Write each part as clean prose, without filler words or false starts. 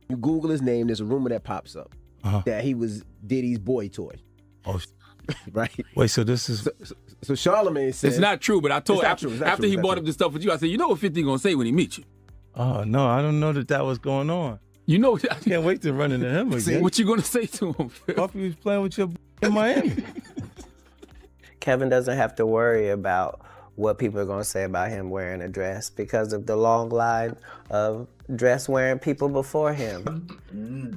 You Google his name, there's a rumor that pops up that he was Diddy's boy toy. Oh, right. Wait, so this is... So Charlamagne said... It's not true, but I told after he brought up this stuff with you, I said, you know what 50 gonna say when he meets you? Oh, no, I don't know that was going on. You know... I can't wait to run into him again. What you gonna say to him? Hope he was playing with your in Miami. Kevin doesn't have to worry about what people are going to say about him wearing a dress because of the long line of dress-wearing people before him.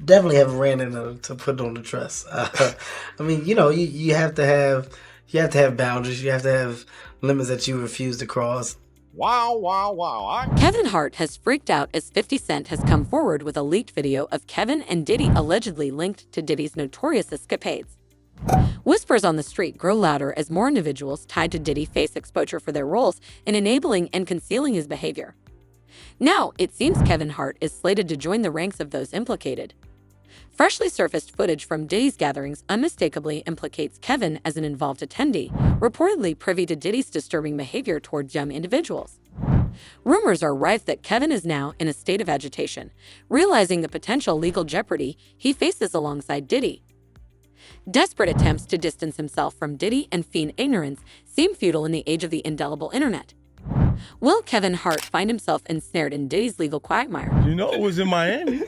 Definitely haven't ran into to put on the dress. I mean, you know, you have to have boundaries. You have to have limits that you refuse to cross. Wow, wow, wow. Kevin Hart has freaked out as 50 Cent has come forward with a leaked video of Kevin and Diddy allegedly linked to Diddy's notorious escapades. Whispers on the street grow louder as more individuals tied to Diddy face exposure for their roles in enabling and concealing his behavior. Now, it seems Kevin Hart is slated to join the ranks of those implicated. Freshly surfaced footage from Diddy's gatherings unmistakably implicates Kevin as an involved attendee, reportedly privy to Diddy's disturbing behavior towards young individuals. Rumors are rife that Kevin is now in a state of agitation, realizing the potential legal jeopardy he faces alongside Diddy. Desperate attempts to distance himself from Diddy and feign ignorance seem futile in the age of the indelible internet. Will Kevin Hart find himself ensnared in Diddy's legal quagmire? You know it was in Miami.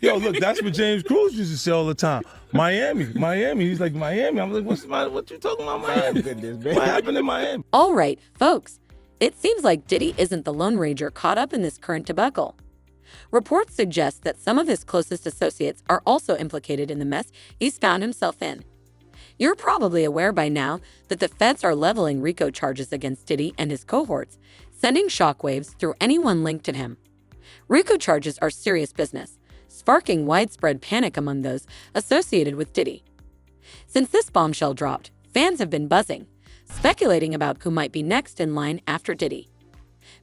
Yo, look, that's what James Cruz used to say all the time. Miami. He's like, Miami. I'm like, what's the matter? What you talking about, Miami? What happened in Miami? All right, folks. It seems like Diddy isn't the Lone Ranger caught up in this current debacle. Reports suggest that some of his closest associates are also implicated in the mess he's found himself in. You're probably aware by now that the feds are leveling RICO charges against Diddy and his cohorts, sending shockwaves through anyone linked to him. RICO charges are serious business, sparking widespread panic among those associated with Diddy. Since this bombshell dropped, fans have been buzzing, speculating about who might be next in line after Diddy.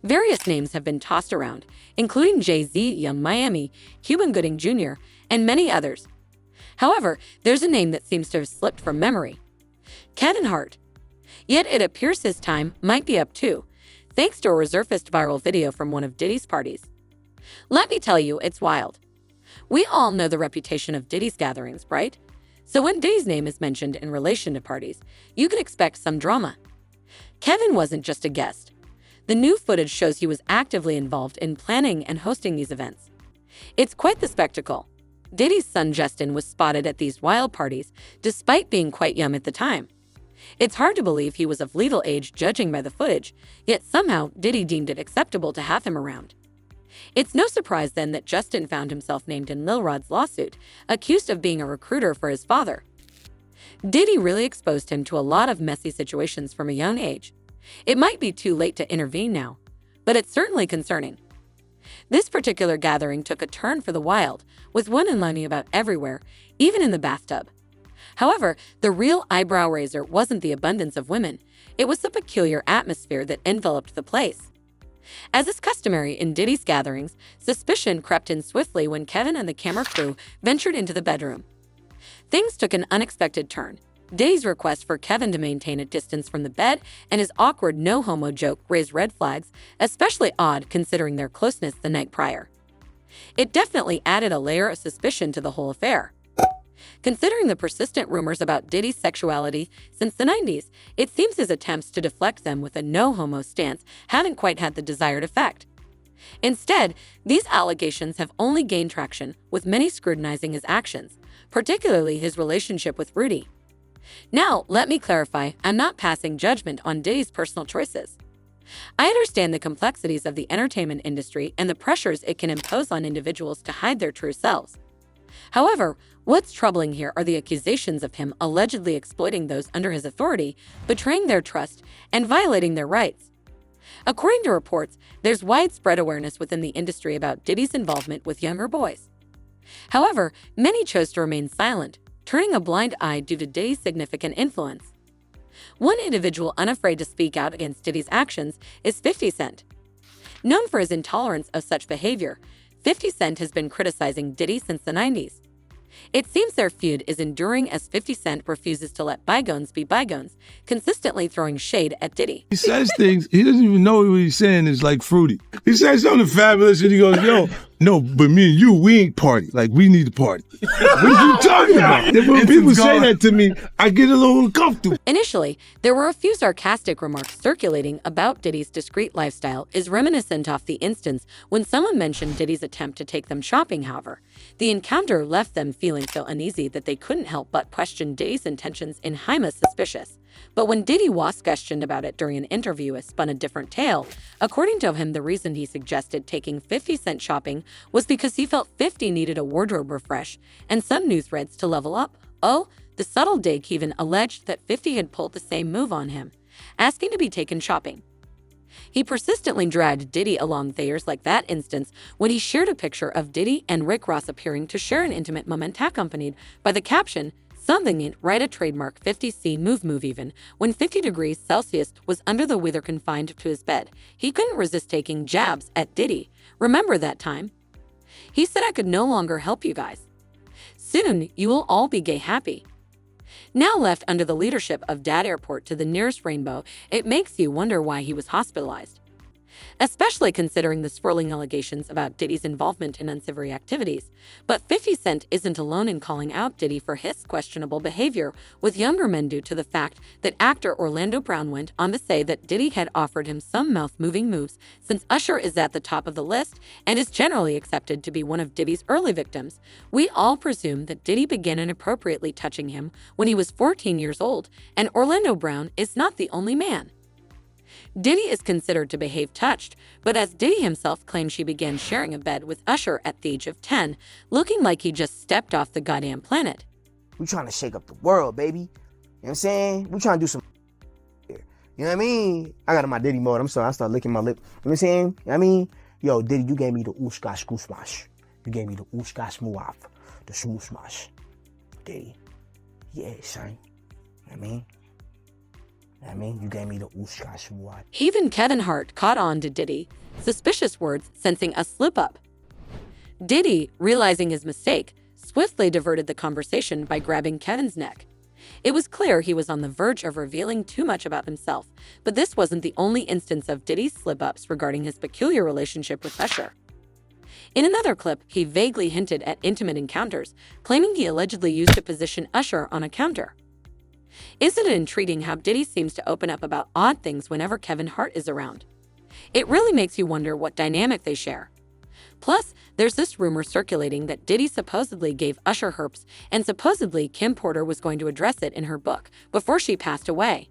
Various names have been tossed around, including Jay-Z, Young Miami, Cuban Gooding Jr., and many others. However, there's a name that seems to have slipped from memory: Kevin Hart. Yet it appears his time might be up too, thanks to a resurfaced viral video from one of Diddy's parties. Let me tell you, it's wild. We all know the reputation of Diddy's gatherings, right? So when Diddy's name is mentioned in relation to parties, you can expect some drama. Kevin wasn't just a guest. The new footage shows he was actively involved in planning and hosting these events. It's quite the spectacle. Diddy's son Justin was spotted at these wild parties, despite being quite young at the time. It's hard to believe he was of legal age judging by the footage, yet somehow Diddy deemed it acceptable to have him around. It's no surprise then that Justin found himself named in Lil Rod's lawsuit, accused of being a recruiter for his father. Diddy really exposed him to a lot of messy situations from a young age. It might be too late to intervene now, but it's certainly concerning. This particular gathering took a turn for the wild, with women lining about everywhere, even in the bathtub. However, the real eyebrow raiser wasn't the abundance of women, it was the peculiar atmosphere that enveloped the place. As is customary in Diddy's gatherings, suspicion crept in swiftly when Kevin and the camera crew ventured into the bedroom. Things took an unexpected turn. Diddy's request for Kevin to maintain a distance from the bed and his awkward no-homo joke raised red flags, especially odd considering their closeness the night prior. It definitely added a layer of suspicion to the whole affair. Considering the persistent rumors about Diddy's sexuality since the 90s, it seems his attempts to deflect them with a no-homo stance haven't quite had the desired effect. Instead, these allegations have only gained traction, with many scrutinizing his actions, particularly his relationship with Rudy. Now, let me clarify, I'm not passing judgment on Diddy's personal choices. I understand the complexities of the entertainment industry and the pressures it can impose on individuals to hide their true selves. However, what's troubling here are the accusations of him allegedly exploiting those under his authority, betraying their trust, and violating their rights. According to reports, there's widespread awareness within the industry about Diddy's involvement with younger boys. However, many chose to remain silent, turning a blind eye due to Diddy's significant influence. One individual unafraid to speak out against Diddy's actions is 50 Cent. Known for his intolerance of such behavior, 50 Cent has been criticizing Diddy since the 90s. It seems their feud is enduring as 50 Cent refuses to let bygones be bygones, consistently throwing shade at Diddy. He says things, he doesn't even know what he's saying is like fruity. He says something fabulous and he goes, yo, No, but me and you, we ain't party. Like, we need to party. What are you talking about? When people say that to me, I get a little uncomfortable. Initially, there were a few sarcastic remarks circulating about Diddy's discreet lifestyle is reminiscent of the instance when someone mentioned Diddy's attempt to take them shopping. However, the encounter left them feeling so uneasy that they couldn't help but question Diddy's intentions in Haima suspicious. But when Diddy was questioned about it during an interview, it spun a different tale. According to him, the reason he suggested taking 50 Cent shopping was because he felt 50 needed a wardrobe refresh and some new threads to level up. Oh, the subtle dig even alleged that 50 had pulled the same move on him, asking to be taken shopping. He persistently dragged Diddy along theirs like that instance when he shared a picture of Diddy and Rick Ross appearing to share an intimate moment accompanied by the caption, "Something ain't right," a trademark 50C move even. When 50 degrees Celsius was under the weather confined to his bed, he couldn't resist taking jabs at Diddy. Remember that time? He said, "I could no longer help you guys. Soon, you will all be gay happy." Now left under the leadership of Dad Airport to the nearest rainbow, it makes you wonder why he was hospitalized. Especially considering the swirling allegations about Diddy's involvement in unsavory activities. But 50 Cent isn't alone in calling out Diddy for his questionable behavior with younger men due to the fact that actor Orlando Brown went on to say that Diddy had offered him some mouth-moving moves since Usher is at the top of the list and is generally accepted to be one of Diddy's early victims. We all presume that Diddy began inappropriately touching him when he was 14 years old, and Orlando Brown is not the only man. Diddy is considered to behave touched, but as Diddy himself claims she began sharing a bed with Usher at the age of 10, looking like he just stepped off the goddamn planet. We trying to shake up the world, baby. You know what I'm saying? We trying to do some here. You know what I mean? I got in my Diddy mode. I'm sorry, I started licking my lip. You know what I'm saying? You know what I mean? Yo, Diddy, you gave me the ooshka smash. You gave me the ooshka smuaf. The smooth smash. Diddy. Yeah, son. You know what I mean? You gave me the ooshka shmuat. Even Kevin Hart caught on to Diddy, suspicious words sensing a slip-up. Diddy, realizing his mistake, swiftly diverted the conversation by grabbing Kevin's neck. It was clear he was on the verge of revealing too much about himself, but this wasn't the only instance of Diddy's slip-ups regarding his peculiar relationship with Usher. In another clip, he vaguely hinted at intimate encounters, claiming he allegedly used to position Usher on a counter. Isn't it intriguing how Diddy seems to open up about odd things whenever Kevin Hart is around? It really makes you wonder what dynamic they share. Plus, there's this rumor circulating that Diddy supposedly gave Usher herpes, and supposedly Kim Porter was going to address it in her book before she passed away.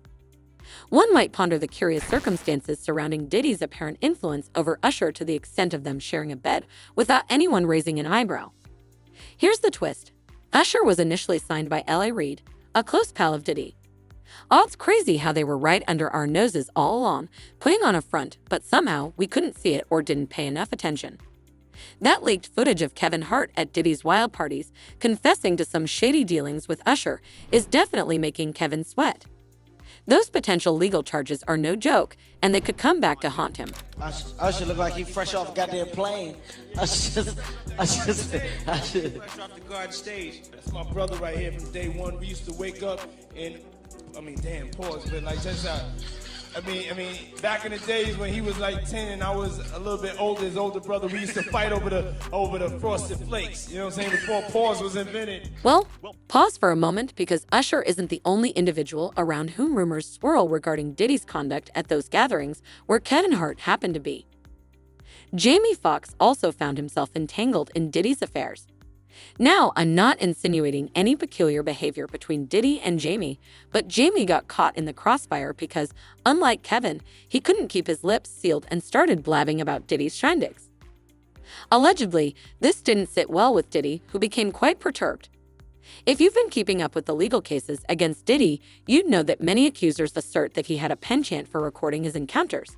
One might ponder the curious circumstances surrounding Diddy's apparent influence over Usher to the extent of them sharing a bed without anyone raising an eyebrow. Here's the twist. Usher was initially signed by L.A. Reid, a close pal of Diddy. It's crazy how they were right under our noses all along, putting on a front, but somehow we couldn't see it or didn't pay enough attention. That leaked footage of Kevin Hart at Diddy's wild parties, confessing to some shady dealings with Usher, is definitely making Kevin sweat. Those potential legal charges are no joke, and they could come back to haunt him. Usher look like he fresh off a goddamn plane. Usher. Fresh off the garden stage. That's my brother right here from day one. We used to wake up and, pause, but like just back in the days when he was like 10 and I was a little bit older, his older brother, we used to fight over the frosted flakes. You know what I'm saying? Before pause was invented. Well, pause for a moment because Usher isn't the only individual around whom rumors swirl regarding Diddy's conduct at those gatherings where Kevin Hart happened to be. Jamie Foxx also found himself entangled in Diddy's affairs. Now, I'm not insinuating any peculiar behavior between Diddy and Jamie, but Jamie got caught in the crossfire because, unlike Kevin, he couldn't keep his lips sealed and started blabbing about Diddy's shindigs. Allegedly, this didn't sit well with Diddy, who became quite perturbed. If you've been keeping up with the legal cases against Diddy, you'd know that many accusers assert that he had a penchant for recording his encounters.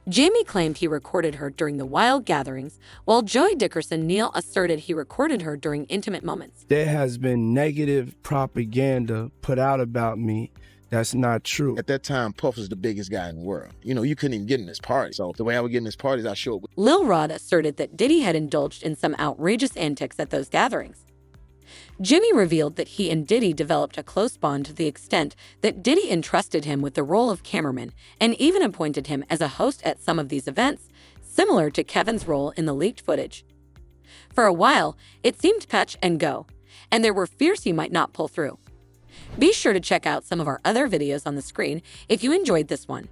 Jamie claimed he recorded her during the wild gatherings, while Joey Dickerson Neal asserted he recorded her during intimate moments. There has been negative propaganda put out about me that's not true. At that time, Puff was the biggest guy in the world. You couldn't even get in this party. So the way I would get in this parties, I showed up. Lil Rod asserted that Diddy had indulged in some outrageous antics at those gatherings. Jimmy revealed that he and Diddy developed a close bond to the extent that Diddy entrusted him with the role of cameraman and even appointed him as a host at some of these events, similar to Kevin's role in the leaked footage. For a while, it seemed touch and go, and there were fears he might not pull through. Be sure to check out some of our other videos on the screen if you enjoyed this one.